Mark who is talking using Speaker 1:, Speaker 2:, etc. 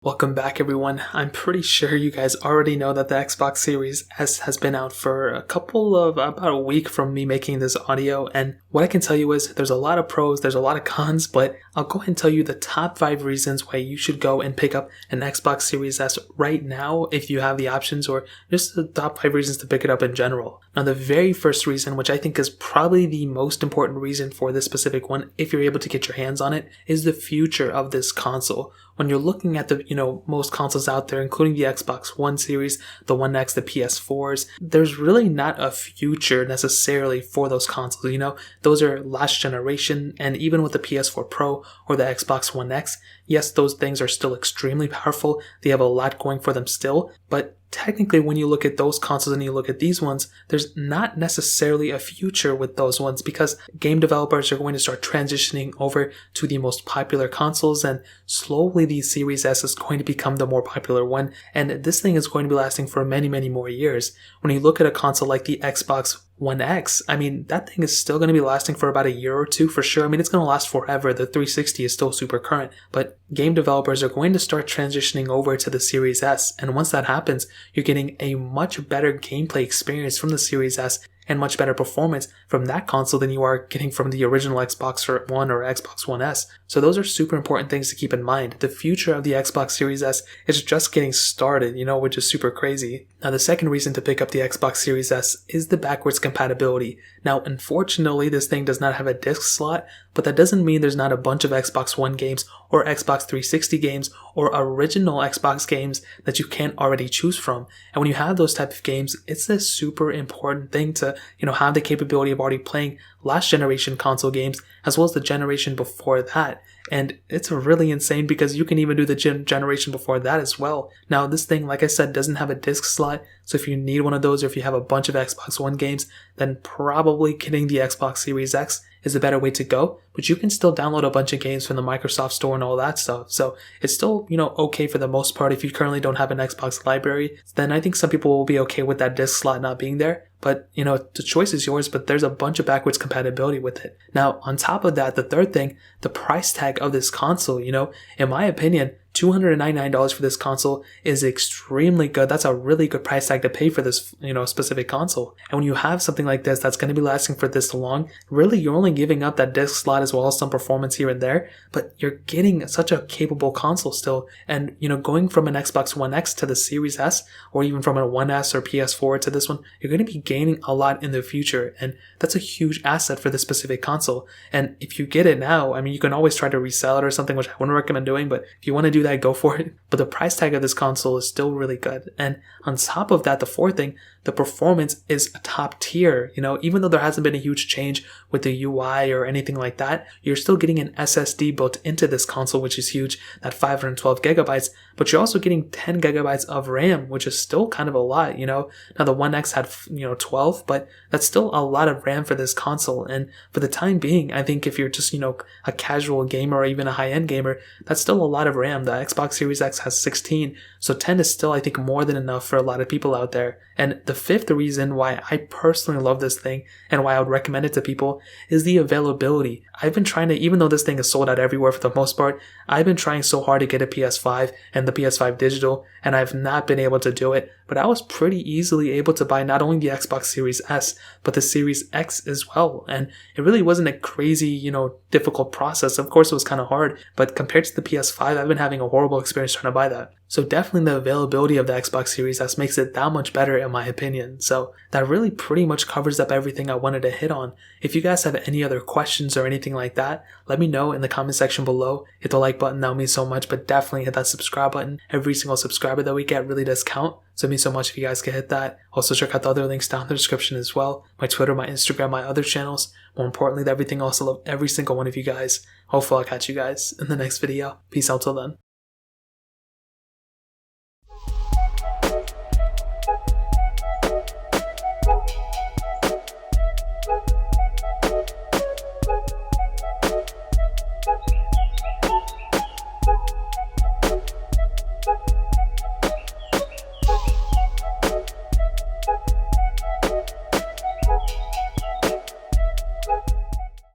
Speaker 1: Welcome back, everyone. I'm pretty sure you guys already know that the Xbox Series S has been out for about a week from me making this audio, and what I can tell you is there's a lot of pros, there's a lot of cons, but I'll go ahead and tell you the top 5 reasons why you should go and pick up an Xbox Series S right now if you have the options, or just the top 5 reasons to pick it up in general. Now, the very first reason, which I think is probably the most important reason for this specific one, if you're able to get your hands on it, is the future of this console. When you're looking at the, most consoles out there, including the Xbox One series, the One X, the PS4s, there's really not a future necessarily for those consoles. Those are last generation, and even with the PS4 Pro or the Xbox One X, yes, those things are still extremely powerful. They have a lot going for them still, but technically, when you look at those consoles and you look at these ones, there's not necessarily a future with those ones because game developers are going to start transitioning over to the most popular consoles, and slowly the Series S is going to become the more popular one, and this thing is going to be lasting for many, many more years. When you look at a console like the Xbox One X, that thing is still going to be lasting for about a year or two for sure. It's going to last forever. The 360 is still super current, but game developers are going to start transitioning over to the Series S, and once that happens, you're getting a much better gameplay experience from the Series S and much better performance from that console than you are getting from the original Xbox One or Xbox One S. So those are super important things to keep in mind. The future of the Xbox Series S is just getting started, which is super crazy. Now, the second reason to pick up the Xbox Series S is the backwards compatibility. Now, unfortunately, this thing does not have a disc slot, but that doesn't mean there's not a bunch of Xbox One games or Xbox 360 games or original Xbox games that you can't already choose from. And when you have those type of games, it's a super important thing to have the capability of already playing last generation console games as well as the generation before that. And it's really insane because you can even do the generation before that as well. Now, this thing, like I said, doesn't have a disc slot. So if you need one of those, or if you have a bunch of Xbox One games, then probably getting the Xbox Series X is a better way to go. But you can still download a bunch of games from the Microsoft Store and all that stuff. So it's still, okay for the most part. If you currently don't have an Xbox library, then I think some people will be okay with that disc slot not being there. But, the choice is yours, but there's a bunch of backwards compatibility with it. Now, on top of that, the third thing, the price tag of this console, in my opinion, $299 for this console is extremely good. That's a really good price tag to pay for this, specific console. And when you have something like this that's going to be lasting for this long, really you're only giving up that disc slot as well as some performance here and there, but you're getting such a capable console still. And, going from an Xbox One X to the Series S, or even from a One S or PS4 to this one, you're going to be gaining a lot in the future. And that's a huge asset for this specific console. And if you get it now, you can always try to resell it or something, which I wouldn't recommend doing, but if you want to do that, go for it. But the price tag of this console is still really good. And on top of that, the fourth thing, the performance is a top tier. Even though there hasn't been a huge change with the UI or anything like that, you're still getting an SSD built into this console, which is huge, that 512 gigabytes, but you're also getting 10 gigabytes of RAM, which is still kind of a lot. Now the One X had 12, but that's still a lot of RAM for this console. And for the time being, I think if you're just a casual gamer or even a high-end gamer, that's still a lot of RAM. The Xbox Series X has 16, so 10 is still, I think, more than enough for a lot of people out there. And the fifth reason why I personally love this thing and why I would recommend it to people is the availability. I've been trying to, even though this thing is sold out everywhere for the most part, I've been trying so hard to get a PS5 and the PS5 digital, and I've not been able to do it. But I was pretty easily able to buy not only the Xbox Series S, but the Series X as well. And it really wasn't a crazy, difficult process. Of course, it was kind of hard, but compared to the PS5, I've been having a horrible experience trying to buy that. So definitely the availability of the Xbox Series S makes it that much better in my opinion. So that really pretty much covers up everything I wanted to hit on. If you guys have any other questions or anything like that, let me know in the comment section below. Hit the like button, that would mean so much, but definitely hit that subscribe button. Every single subscriber that we get really does count. So it means so much if you guys can hit that. Also check out the other links down in the description as well. My Twitter, my Instagram, my other channels. More importantly, everything else. I love every single one of you guys. Hopefully I'll catch you guys in the next video. Peace out till then.